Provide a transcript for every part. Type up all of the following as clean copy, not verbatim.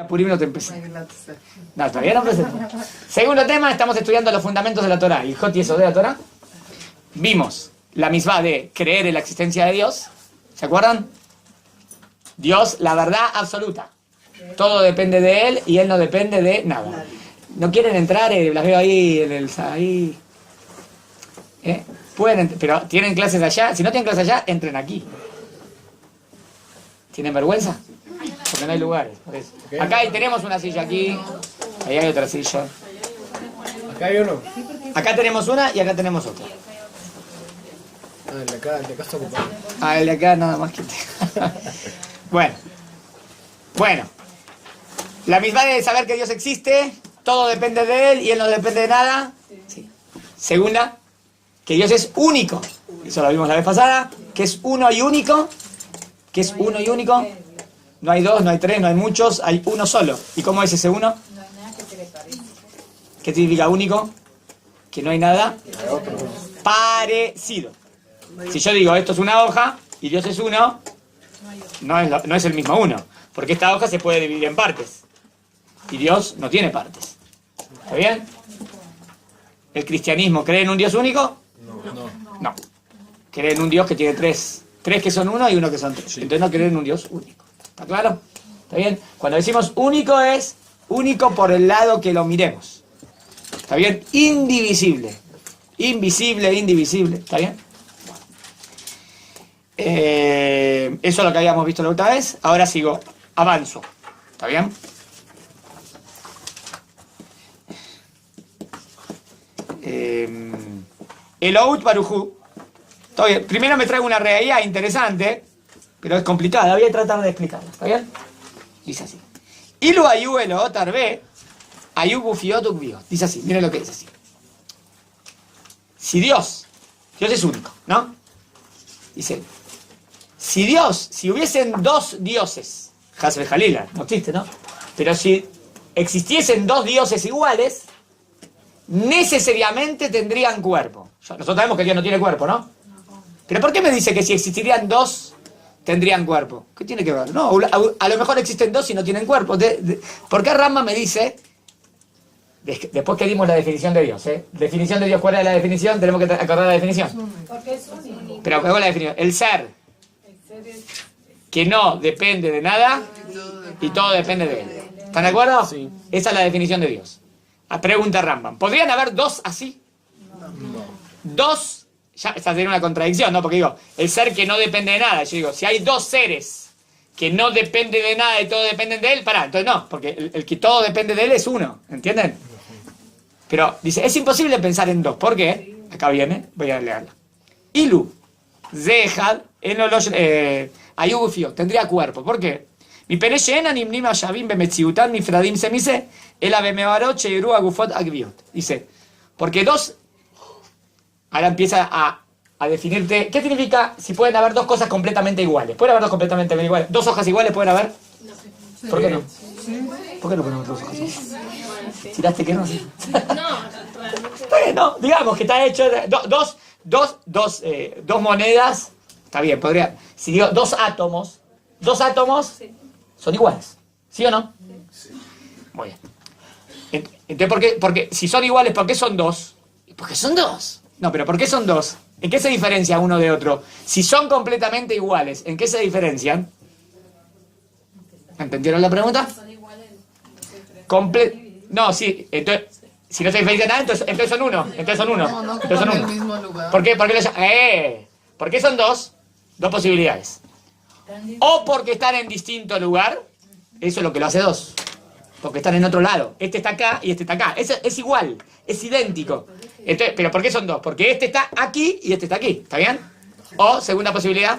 Purim no te empecé. No, todavía no empecé. Segundo tema, estamos estudiando los fundamentos de la Torah. El Jot y eso de la Torah. Vimos la misma de creer en la existencia de Dios. ¿Se acuerdan? Dios, la verdad absoluta. Todo depende de Él y Él no depende de nada. No quieren entrar, las veo ahí en el... Ahí. Pueden, pero tienen clases allá. Si no tienen clases allá, entren aquí. ¿Tienen vergüenza? Porque no hay lugares. Por eso. Acá tenemos una silla aquí. Ahí hay otra silla. ¿Acá hay uno? Acá tenemos una y acá tenemos otra. Ah, el de acá está ocupado. Ah, el de acá nada más que... Bueno. La misma de saber que Dios existe, todo depende de Él y Él no depende de nada. Sí. Segunda, que Dios es único. Eso lo vimos la vez pasada. Que es uno y único. Que es uno y único. No hay dos, no hay tres, no hay muchos, hay uno solo. ¿Y cómo es ese uno? No hay nada que se le parezca. ¿Qué significa único? Que no hay nada parecido. Si yo digo esto es una hoja y Dios es uno, no es el mismo uno. Porque esta hoja se puede dividir en partes. Y Dios no tiene partes. ¿Está bien? ¿El cristianismo cree en un Dios único? No. Cree en un Dios que tiene tres. Tres que son uno y uno que son tres. Entonces no cree en un Dios único. ¿Está claro? ¿Está bien? Cuando decimos único es único por el lado que lo miremos. ¿Está bien? Indivisible. Invisible, indivisible. ¿Está bien? Eso es lo que habíamos visto la otra vez. Ahora sigo. Avanzo. ¿Está bien? Elout Barujú. Está bien. Primero me traigo una realidad interesante, pero es complicada. Voy a tratar de explicarla. ¿Está bien? Dice así. Ilu ayu elot arbe ayu gufiot ukbiot. Dice así. Miren lo que dice así. Si Dios es único, ¿no? Dice, si hubiesen dos dioses, Hasbe Jalila, no existe, ¿no? Pero si existiesen dos dioses iguales, necesariamente tendrían cuerpo. Nosotros sabemos que Dios no tiene cuerpo, ¿no? Pero ¿por qué me dice que si existirían dos, tendrían cuerpo? ¿Qué tiene que ver? No, a lo mejor existen dos y no tienen cuerpo. ¿Por qué Rambam me dice, después que dimos la definición de Dios, definición de Dios, ¿cuál es la definición? Tenemos que acordar la definición. Porque es único. Pero ¿cuál es la definición? El ser que no depende de nada y todo depende de Él. ¿Están de acuerdo? Sí. Esa es la definición de Dios. Pregunta Rambam. ¿Podrían haber dos así? No. Dos... Ya esta sería una contradicción, ¿no? Porque digo, el ser que no depende de nada. Yo digo, si hay dos seres que no dependen de nada y todo dependen de él, pará, entonces no, porque el que todo depende de él es uno, ¿entienden? Pero dice, es imposible pensar en dos. ¿Por qué? Acá viene, voy a leerla. Ilu, Zehad, Ayugufio, tendría cuerpo. ¿Por qué? Mi pereyen animnim ashavim bemetziutan mi fradim semise el abemevarot cheiru agufot agbiot. Dice, porque dos... Ahora empieza a definirte... ¿Qué significa si pueden haber dos cosas completamente iguales? ¿Pueden haber dos completamente iguales? ¿Dos hojas iguales pueden haber? ¿Por qué no? ¿Por qué no pueden haber dos hojas iguales? ¿Tiraste que no? Bueno, digamos que está hecho... Dos monedas... Está bien, podría... Si digo dos átomos son iguales. ¿Sí o no? Muy bien. Entonces, porque si son iguales, ¿por qué son dos? Porque son dos. No, pero ¿por qué son dos? ¿En qué se diferencia uno de otro? Si son completamente iguales, ¿en qué se diferencian? ¿Entendieron la pregunta? No, sí. Entonces, si no se diferencian nada, entonces son uno. Entonces son uno. No entonces son uno. el mismo lugar. ¿Por qué? ¿Por qué son dos? Dos posibilidades. O porque están en distinto lugar. Eso es lo que lo hace dos. Porque están en otro lado. Este está acá y este está acá. Es igual. Es idéntico. Entonces, ¿pero por qué son dos? Porque este está aquí y este está aquí. ¿Está bien? O, segunda posibilidad.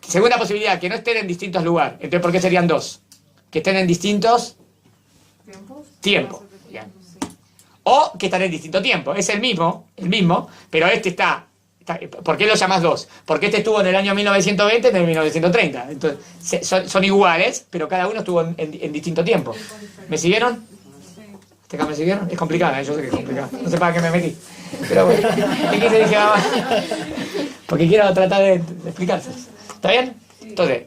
Segunda posibilidad, que no estén en distintos lugares. Entonces, ¿por qué serían dos? Que estén en distintos tiempos. Bien. O que están en distinto tiempo. Es el mismo, pero este está... ¿Por qué lo llamas dos? Porque este estuvo en el año 1920 y en el 1930. Entonces, son iguales, pero cada uno estuvo en distinto tiempo. ¿Me siguieron? ¿Me siguieron? Es complicada, yo sé que es complicada. No sé para qué me metí. Pero bueno, ¿qué quise decir? Porque quiero tratar de explicarse. ¿Está bien? Entonces,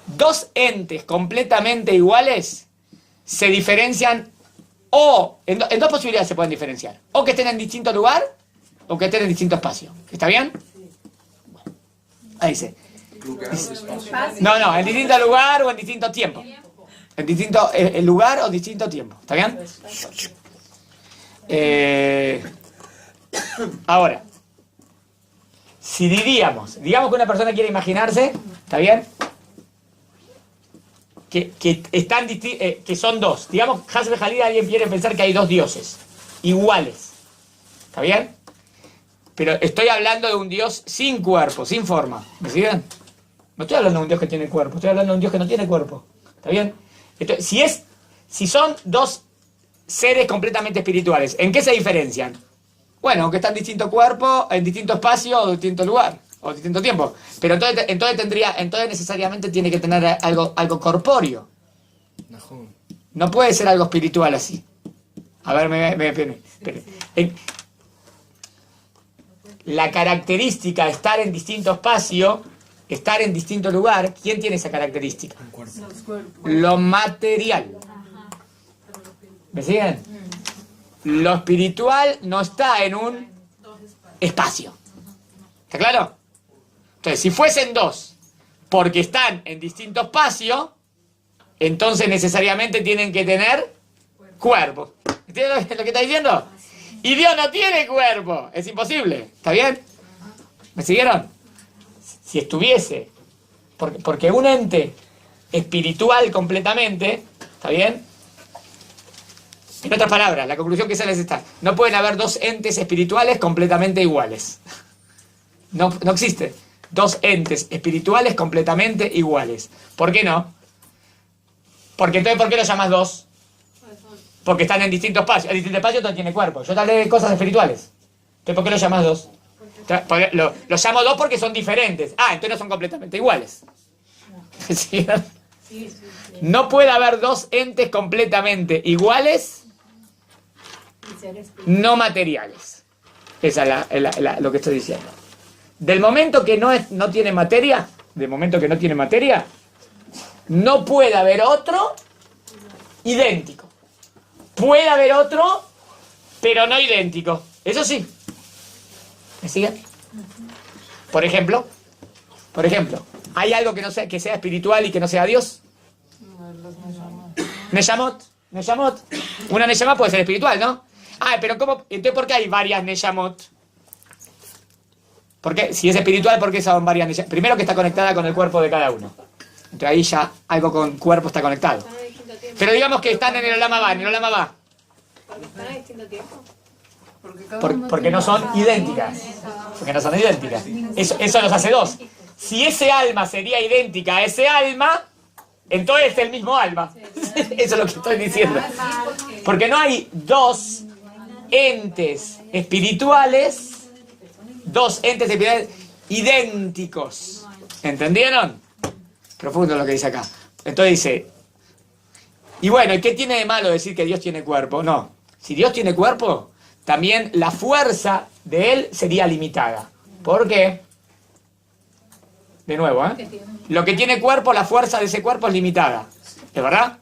dos entes completamente iguales se diferencian o en dos posibilidades se pueden diferenciar. O que estén en distinto lugar o que estén en distinto espacio. ¿Está bien? Bueno, ahí dice. No, en distinto lugar o en distinto tiempo. En distinto lugar o distinto tiempo. ¿Está bien? Ahora, si digamos que una persona quiere imaginarse, ¿está bien? Que son dos. Digamos, Hasbe Jalil, alguien quiere pensar que hay dos dioses iguales. ¿Está bien? Pero estoy hablando de un Dios sin cuerpo, sin forma. ¿Me siguen? No estoy hablando de un Dios que tiene cuerpo, estoy hablando de un Dios que no tiene cuerpo. ¿Está bien? Entonces, si son dos seres completamente espirituales, ¿en qué se diferencian? Bueno, aunque están en distinto cuerpo, en distinto espacio o distinto lugar, o distinto tiempo. Pero entonces necesariamente tiene que tener algo corpóreo. No puede ser algo espiritual así. A ver, la característica de estar en distinto espacio, estar en distinto lugar, ¿quién tiene esa característica? Lo material. ¿Me siguen? Lo espiritual no está en un espacio. ¿Está claro? Entonces, si fuesen dos, porque están en distinto espacio, entonces necesariamente tienen que tener cuerpo. ¿Entiendes lo que está diciendo? Y Dios no tiene cuerpo. Es imposible. ¿Está bien? ¿Me siguieron? Si estuviese, porque un ente espiritual completamente, ¿está bien? En otras palabras, la conclusión que sale es esta: no pueden haber dos entes espirituales completamente iguales. No existe dos entes espirituales completamente iguales. ¿Por qué no? Porque entonces, ¿por qué lo llamas dos? Porque están en distintos espacios. El distinto espacio no tiene cuerpo. Yo te hablé de cosas espirituales. Entonces, ¿por qué lo llamas dos? Lo llamo dos porque son diferentes. Ah, entonces no son completamente iguales. ¿Sí? No puede haber dos entes completamente iguales, no materiales. Esa es lo que estoy diciendo. Del momento que no tiene materia, no puede haber otro idéntico. Puede haber otro, pero no idéntico. Eso sí. ¿Me siguen? Por ejemplo, ¿hay algo que sea espiritual y que no sea Dios? Neshamot. Una Neshama puede ser espiritual, ¿no? Ah, pero ¿cómo? Entonces, ¿por qué hay varias Neshamot? Porque si es espiritual, ¿por qué son varias Neshamot? Primero, que está conectada con el cuerpo de cada uno. Entonces ahí ya algo con cuerpo está conectado. Pero digamos que están en el Olam Haba. ¿Están a distinto tiempo? Porque no son idénticas. Eso los hace dos. Si ese alma sería idéntica a ese alma, entonces es el mismo alma. Eso es lo que estoy diciendo. Porque no hay dos entes espirituales idénticos. ¿Entendieron? Profundo lo que dice acá. Entonces dice, y bueno, ¿y qué tiene de malo decir que Dios tiene cuerpo? No. Si Dios tiene cuerpo, también la fuerza de Él sería limitada. ¿Por qué? De nuevo, lo que tiene cuerpo, la fuerza de ese cuerpo es limitada. ¿Es verdad?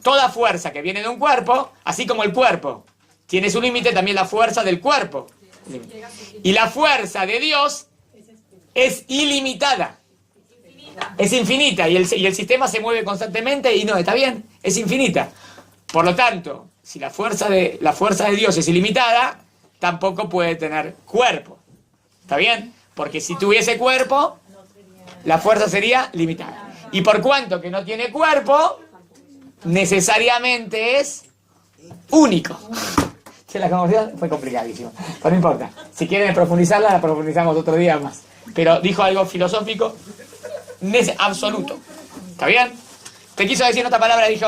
Toda fuerza que viene de un cuerpo, así como el cuerpo tiene su límite, también la fuerza del cuerpo. Y la fuerza de Dios es ilimitada. Es infinita. Y el sistema se mueve constantemente y no, está bien, es infinita. Por lo tanto, si la fuerza de Dios es ilimitada, tampoco puede tener cuerpo. ¿Está bien? Porque si tuviese cuerpo, la fuerza sería limitada. Y por cuanto que no tiene cuerpo, necesariamente es único. La conversación fue complicadísima, pero no importa. Si quieren profundizarla, la profundizamos otro día más. Pero dijo algo filosófico absoluto. ¿Está bien? Te quiso decir en otra palabra, dijo: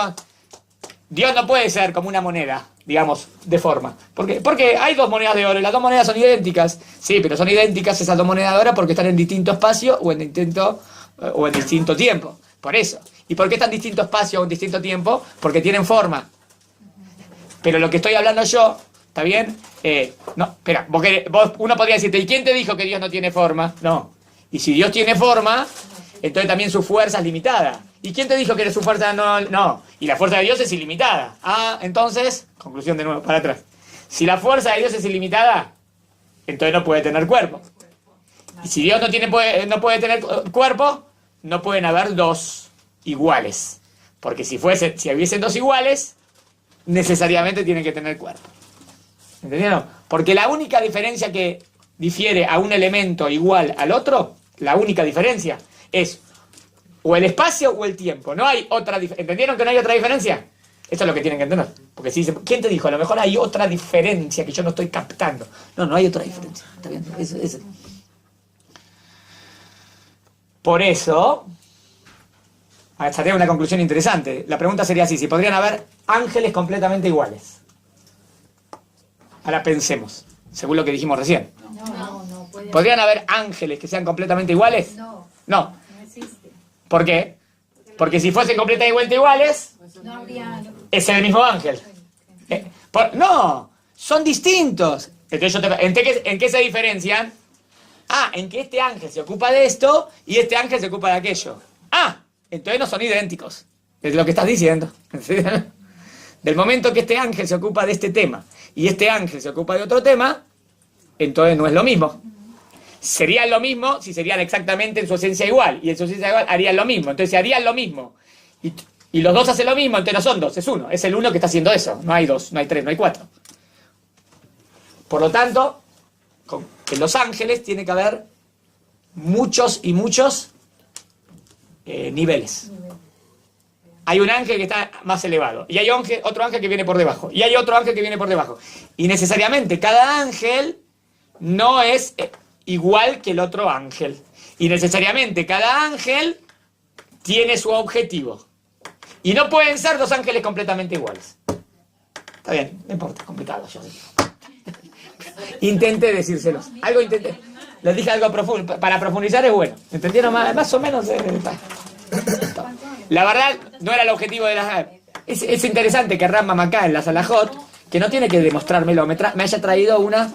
Dios no puede ser como una moneda, digamos, de forma. ¿Por qué? Porque hay dos monedas de oro y las dos monedas son idénticas. Sí, pero son idénticas esas dos monedas de oro porque están en distinto espacio o en distinto tiempo. Por eso. ¿Y por qué están en distinto espacio o en distinto tiempo? Porque tienen forma. Pero lo que estoy hablando yo, ¿está bien? No, espera, uno podría decirte, ¿y quién te dijo que Dios no tiene forma? No. Y si Dios tiene forma, entonces también su fuerza es limitada. ¿Y quién te dijo que su fuerza no? Y la fuerza de Dios es ilimitada. Entonces, conclusión de nuevo, para atrás. Si la fuerza de Dios es ilimitada, entonces no puede tener cuerpo. Y si Dios no puede tener cuerpo, no pueden haber dos iguales. Porque si hubiesen dos iguales, necesariamente tienen que tener cuerpo. ¿Entendieron? Porque la única diferencia que difiere a un elemento igual al otro, la única diferencia es o el espacio o el tiempo. No hay otra diferencia. ¿Entendieron que no hay otra diferencia? Esto es lo que tienen que entender. Porque si dicen, ¿quién te dijo? A lo mejor hay otra diferencia que yo no estoy captando. No hay otra diferencia. ¿Está bien? Por eso, estaría una conclusión interesante. La pregunta sería así, si podrían haber ángeles completamente iguales. Ahora pensemos, según lo que dijimos recién. No puede. ¿Podrían haber ángeles que sean completamente iguales? No existe. ¿Por qué? Porque si fuesen completamente iguales, No habría. es el mismo ángel. No, son distintos. Entonces ¿en qué se diferencian? En que este ángel se ocupa de esto y este ángel se ocupa de aquello. Entonces no son idénticos. Es lo que estás diciendo. Del momento que este ángel se ocupa de este tema y este ángel se ocupa de otro tema, entonces no es lo mismo. Serían lo mismo si serían exactamente en su esencia igual. Y en su esencia igual harían lo mismo. Entonces si harían lo mismo y los dos hacen lo mismo, entonces no son dos, es uno. Es el uno que está haciendo eso. No hay dos, no hay tres, no hay cuatro. Por lo tanto, en los ángeles tiene que haber muchos y muchos niveles. Hay un ángel que está más elevado. Y hay otro ángel que viene por debajo. Y hay otro ángel que viene por debajo. Y necesariamente cada ángel no es igual que el otro ángel. Y necesariamente cada ángel tiene su objetivo. Y no pueden ser dos ángeles completamente iguales. Está bien, no importa, es complicado. Yo sé. Intenté decírselos. Algo intenté. Les dije algo profundo. Para profundizar es bueno. ¿Entendieron? Más o menos. La verdad, no era el objetivo de las... Es interesante que Rambam acá en la Salahot, que no tiene que demostrármelo, me haya traído una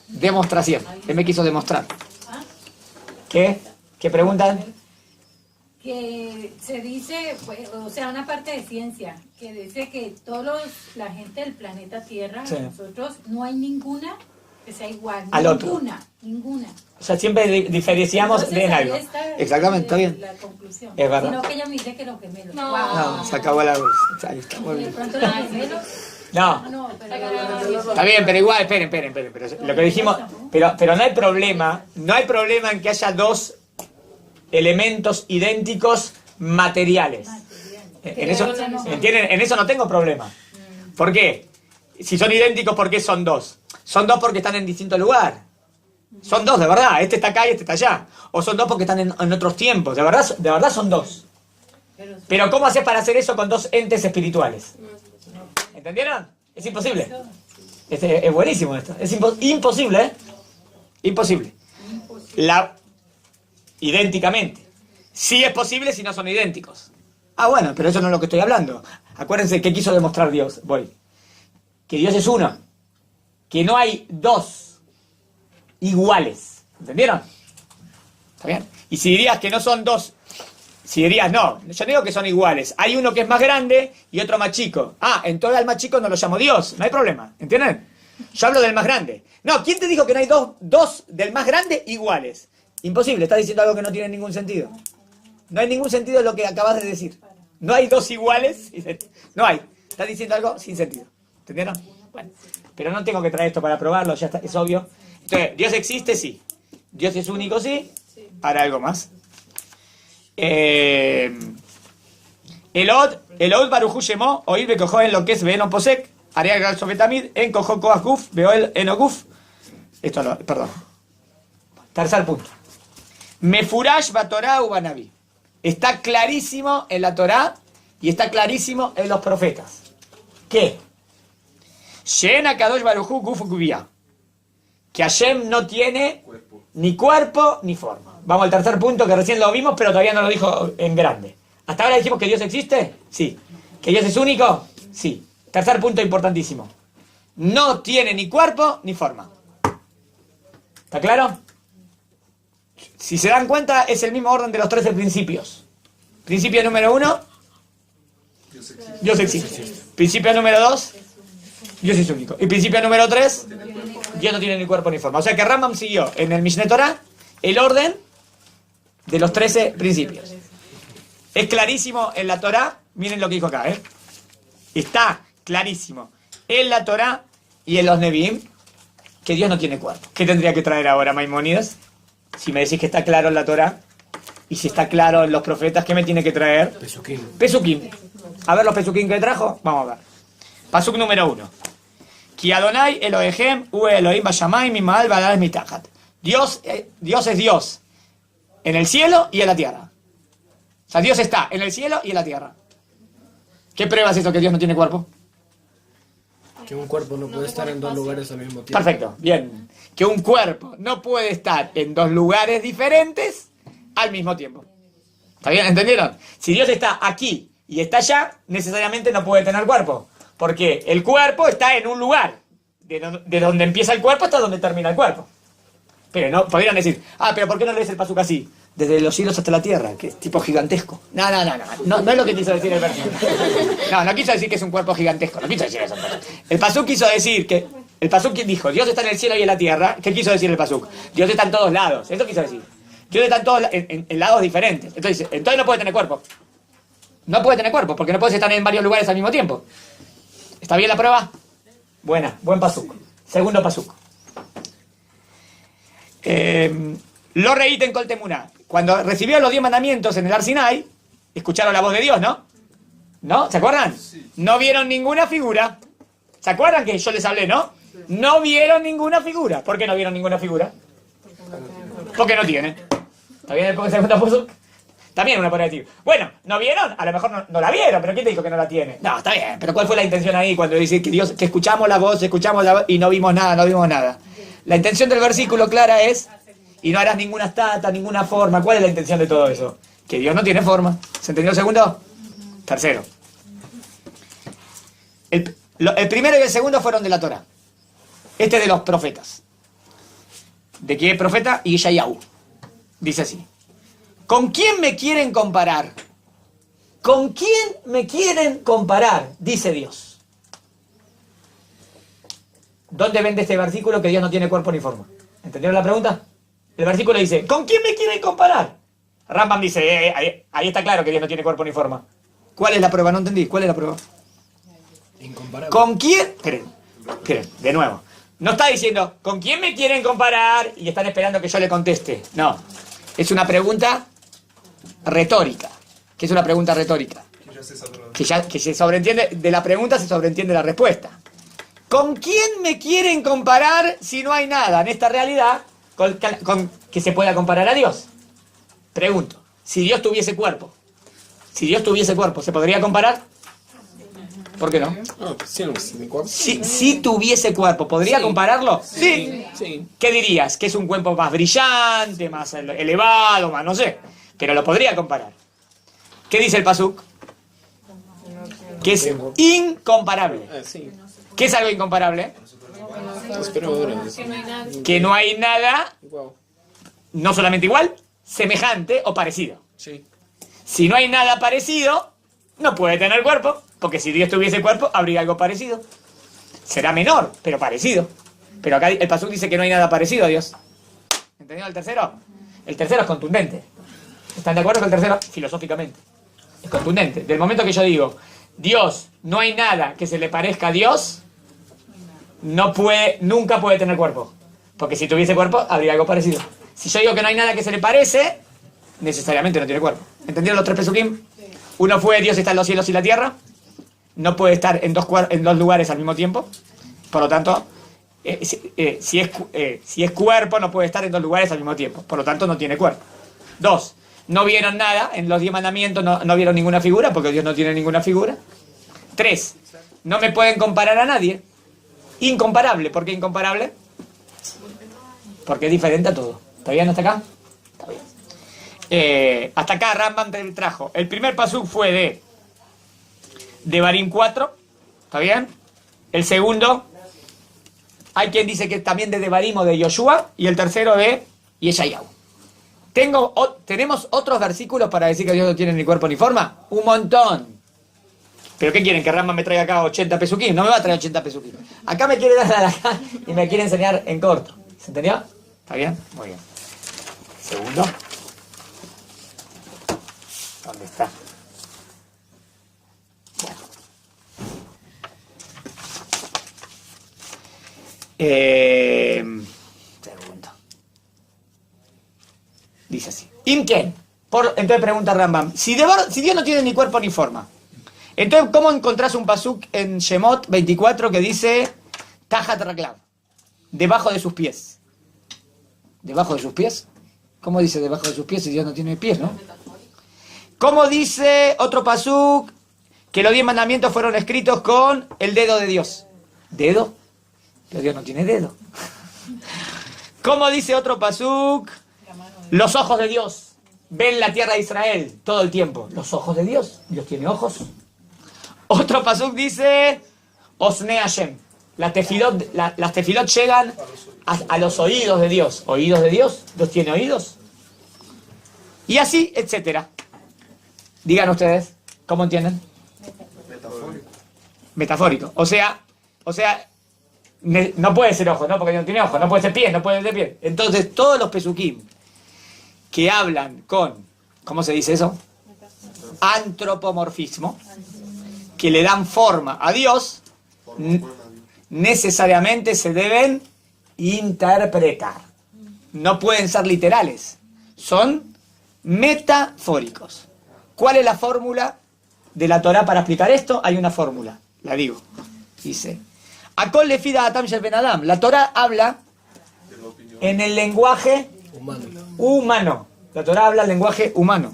demostración. Él me quiso demostrar. ¿Qué? ¿Qué preguntan? Que se dice, pues, o sea, una parte de ciencia, que dice que la gente del planeta Tierra, Sí. nosotros, no hay ninguna que sea igual. Al otro. Ninguna. O sea, siempre diferenciamos Entonces, en ahí algo. está, Exactamente, está bien. La conclusión. Es verdad. Sino que ella me dice que los gemelos. No, se acabó la luz. Ahí está, muy De bien. pronto los gemelos. No, No, pero está bien, pero igual, esperen. Pero lo que dijimos, pero no hay problema en que haya dos elementos idénticos materiales. En eso, ¿entienden? En eso no tengo problema. ¿Por qué? Si son idénticos, ¿por qué son dos? Son dos porque están en distinto lugar. Son dos, de verdad. Este está acá y este está allá. O son dos porque están en otros tiempos. De verdad son dos. Pero ¿cómo haces para hacer eso con dos entes espirituales? ¿Entendieron? Es imposible. Es buenísimo esto. Es imposible, ¿eh? Imposible. Idénticamente. Sí es posible si no son idénticos. Bueno, pero eso no es lo que estoy hablando. Acuérdense que quiso demostrar Dios. Que Dios es uno. Que no hay dos iguales. ¿Entendieron? ¿Está bien? Y si dirías que no son dos, si dirías no, yo digo que son iguales. Hay uno que es más grande y otro más chico. Entonces al más chico no lo llamo Dios. No hay problema. ¿Entienden? Yo hablo del más grande. No, ¿quién te dijo que no hay dos del más grande iguales? Imposible. Estás diciendo algo que no tiene ningún sentido. No hay ningún sentido en lo que acabas de decir. No hay dos iguales. No hay. Estás diciendo algo sin sentido. ¿Entendieron? Bueno, pero no tengo que traer esto para probarlo, ya está, es obvio. Entonces, ¿Dios existe? Sí. ¿Dios es único? Sí. Para algo más. Elod Baruchu Shemo, oír becojo en lo que es Beno Posek, Ariel Galso Betamid, en Cojo Koakuf, Beoel Enoguf. Esto no, perdón. Tercer punto. Mefurash Batorá Ubanabi. Está clarísimo en la Torá y está clarísimo en los profetas. ¿Qué? Shena Kadosh Baruchu Guf Gubia. Que Hashem no tiene ni cuerpo ni forma. Vamos al tercer punto que recién lo vimos, pero todavía no lo dijo en grande. ¿Hasta ahora dijimos que Dios existe? Sí. ¿Que Dios es único? Sí. Tercer punto importantísimo. No tiene ni cuerpo ni forma. ¿Está claro? Si se dan cuenta, es el mismo orden de los 13 principios. Principio número 1, Dios existe. Principio número 2, Dios es único. Y principio número 3, Dios no tiene ni cuerpo ni forma. O sea que Rambam siguió en el Mishneh Torah el orden de los 13 principios. Es clarísimo en la Torah, miren lo que dijo acá, está clarísimo en la Torah y en los Nevi'im que Dios no tiene cuerpo. ¿Qué tendría que traer ahora, Maimónides? Si me decís que está claro en la Torah y si está claro en los profetas, ¿qué me tiene que traer? Pesukim. Pesukim. A ver los pesukim que trajo. Vamos a ver. Pasuk número 1. Ki Adonai Elohechem u Elohim Bashamayim Mimaal Badal Mitachat. Dios es Dios en el cielo y en la tierra. O sea, Dios está en el cielo y en la tierra. ¿Qué prueba es esto que Dios no tiene cuerpo? Que un cuerpo no puede estar en dos lugares al mismo tiempo. Perfecto, bien. Que un cuerpo no puede estar en dos lugares diferentes al mismo tiempo. ¿Está bien? ¿Entendieron? Si Dios está aquí y está allá, necesariamente no puede tener cuerpo. Porque el cuerpo está en un lugar. De donde empieza el cuerpo hasta donde termina el cuerpo. Pero no, podrían decir, pero ¿por qué no lees el pasuk así? Desde los cielos hasta la tierra, que es tipo gigantesco. No es lo que quiso decir el versículo. No quiso decir que es un cuerpo gigantesco, no quiso decir eso. El pasuk quiso decir que, el pasuk dijo, Dios está en el cielo y en la tierra. ¿Qué quiso decir el pasuk? Dios está en todos lados, eso quiso decir. Dios está en todos en lados diferentes. Entonces no puede tener cuerpo. No puede tener cuerpo, porque no puedes estar en varios lugares al mismo tiempo. ¿Está bien la prueba? Buena, buen pasuk. Segundo pasuk. Lo reíten col temuná. Cuando recibió los 10 mandamientos en el Ar Sinai, escucharon la voz de Dios, ¿no? ¿No? ¿Se acuerdan? Sí. No vieron ninguna figura. ¿Se acuerdan que yo les hablé, no? No vieron ninguna figura. ¿Por qué no vieron ninguna figura? Porque no tiene. ¿Está bien el segundo pasuk? También una podría decir, bueno, ¿no vieron? A lo mejor no la vieron, pero ¿quién te dijo que no la tiene? No, está bien, pero ¿cuál fue la intención ahí cuando dice que Dios, que escuchamos la voz y no vimos nada? La intención del versículo clara es, y no harás ninguna estatua, ninguna forma. ¿Cuál es la intención de todo eso? Que Dios no tiene forma. ¿Se entendió el segundo? Tercero. El primero y el segundo fueron de la Torah. Este de los profetas. ¿De qué profeta? Yeshayahu. Dice así. ¿Con quién me quieren comparar? ¿Con quién me quieren comparar? Dice Dios. ¿Dónde vende este versículo que Dios no tiene cuerpo ni forma? ¿Entendieron la pregunta? El versículo dice, ¿con quién me quieren comparar? Rambam dice, ahí está claro que Dios no tiene cuerpo ni forma. ¿Cuál es la prueba? No entendí. ¿Cuál es la prueba? Incomparable. ¿Con quién? Esperen, de nuevo. No está diciendo, ¿con quién me quieren comparar? Y están esperando que yo le conteste. No. Es una pregunta retórica. ¿Qué es una pregunta retórica? Que se sobreentiende, de la pregunta se sobreentiende la respuesta. ¿Con quién me quieren comparar si no hay nada en esta realidad con que se pueda comparar a Dios? Pregunto, si Dios tuviese cuerpo, ¿se podría comparar? ¿Por qué no? Si tuviese cuerpo, ¿podría compararlo? Sí. ¿Qué dirías? ¿Que es un cuerpo más brillante, más elevado, más no sé? Pero lo podría comparar. ¿Qué dice el pasuk? Que es incomparable. ¿Qué es algo incomparable? Que no hay nada, no solamente igual, semejante o parecido. Si no hay nada parecido, no puede tener cuerpo, porque si Dios tuviese cuerpo, habría algo parecido. Será menor, pero parecido. Pero acá el pasuk dice que no hay nada parecido a Dios. ¿Entendido el tercero? El tercero es contundente. ¿Están de acuerdo con el tercero? Filosóficamente. Es contundente. Del momento que yo digo, Dios, no hay nada que se le parezca a Dios, nunca puede tener cuerpo. Porque si tuviese cuerpo, habría algo parecido. Si yo digo que no hay nada que se le parece, necesariamente no tiene cuerpo. ¿Entendieron los tres pesukim? Uno fue Dios está en los cielos y la tierra. No puede estar en dos lugares al mismo tiempo. Por lo tanto, si es cuerpo, no puede estar en dos lugares al mismo tiempo. Por lo tanto, no tiene cuerpo. 2. No vieron nada en los 10 mandamientos, no vieron ninguna figura, porque Dios no tiene ninguna figura. 3. No me pueden comparar a nadie. Incomparable. ¿Por qué incomparable? Porque es diferente a todo. ¿Está bien hasta acá? Está bien. Hasta acá Rambam te trajo. El primer pasuk fue de Devarim 4. ¿Está bien? El segundo, hay quien dice que también de Devarim o de Yoshua. Y el tercero de Yeshayahu. ¿Tenemos otros versículos para decir que Dios no tiene ni cuerpo ni forma? Un montón. ¿Pero qué quieren? ¿Que Rambam me traiga acá 80 pesuquín? No me va a traer 80 pesuquín. Acá me quiere dar acá y me quiere enseñar en corto. ¿Se entendió? ¿Está bien? Muy bien. Segundo. ¿Dónde está? Bueno. Segundo. Dice así. Imken. Entonces pregunta Rambam. Si Dios no tiene ni cuerpo ni forma, entonces ¿cómo encontrás un pasuk en Shemot 24 que dice Tajat Raklav? Debajo de sus pies. ¿Debajo de sus pies? ¿Cómo dice debajo de sus pies si Dios no tiene pies, no? ¿Cómo dice otro pasuk que los 10 mandamientos fueron escritos con el dedo de Dios? ¿Dedo? Pero Dios no tiene dedo. ¿Cómo dice otro pasuk? Los ojos de Dios ven la tierra de Israel todo el tiempo. Los ojos de Dios. Dios tiene ojos. Otro pasuk dice Osne Hashem. Las tefilot llegan a los oídos de Dios. ¿Oídos de Dios? ¿Dios tiene oídos? Y así, etcétera. Digan ustedes, ¿cómo entienden? Metafórico. Metafórico. O sea, no puede ser ojo, ¿no? Porque no tiene ojo, no puede ser pie, no puede ser pie. Entonces, todos los pesukim que hablan con, ¿cómo se dice eso? Antropomorfismo, que le dan forma a Dios, necesariamente se deben interpretar. No pueden ser literales, son metafóricos. ¿Cuál es la fórmula de la Torá para explicar esto? Hay una fórmula, la digo. Dice, Akol lefi da'atam shel ben Adam. La Torá habla en el lenguaje humano. La Torá habla en lenguaje humano.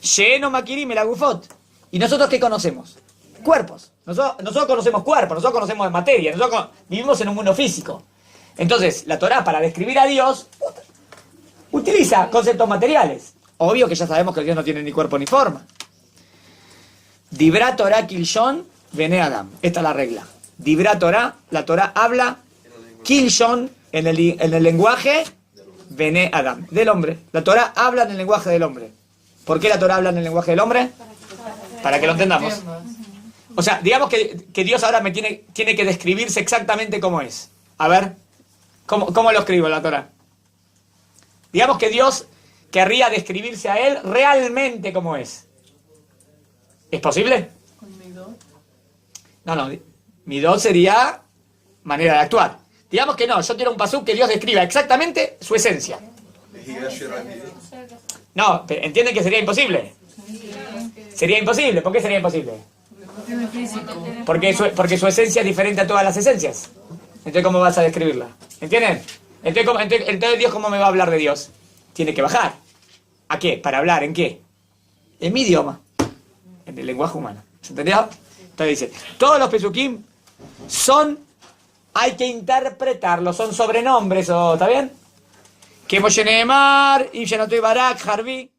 She'eno makirim el agufot. ¿Y nosotros qué conocemos? Cuerpos. Nosotros conocemos cuerpos, nosotros conocemos materia, nosotros vivimos en un mundo físico. Entonces, la Torá para describir a Dios utiliza conceptos materiales. Obvio que ya sabemos que Dios no tiene ni cuerpo ni forma. Dibra Torah Kilshon Bene Adam. Esta es la regla. Dibra Torah, la Torah habla Kilshon en el lenguaje Bene Adam, del hombre. La Torah habla en el lenguaje del hombre. ¿Por qué la Torah habla en el lenguaje del hombre? Para que lo entendamos. O sea, digamos que Dios ahora me tiene que describirse exactamente cómo es. A ver, ¿cómo lo escribo en la Torah? Digamos que Dios querría describirse a él realmente como es. ¿Es posible? No, midot sería manera de actuar. Digamos que no, yo quiero un pasuk que Dios describa exactamente su esencia. No, ¿entienden que sería imposible? Sería imposible. ¿Por qué sería imposible? Porque su esencia es diferente a todas las esencias. Entonces, ¿cómo vas a describirla? ¿Entienden? Entonces Dios, ¿cómo me va a hablar de Dios? Tiene que bajar. ¿A qué? ¿Para hablar? ¿En qué? En mi idioma. En el lenguaje humano. ¿Se entendió? Entonces dice, todos los pesukim hay que interpretarlos, son sobrenombres, ¿está bien? Que Moshe Nehemar, Ibn Barak, Harbi.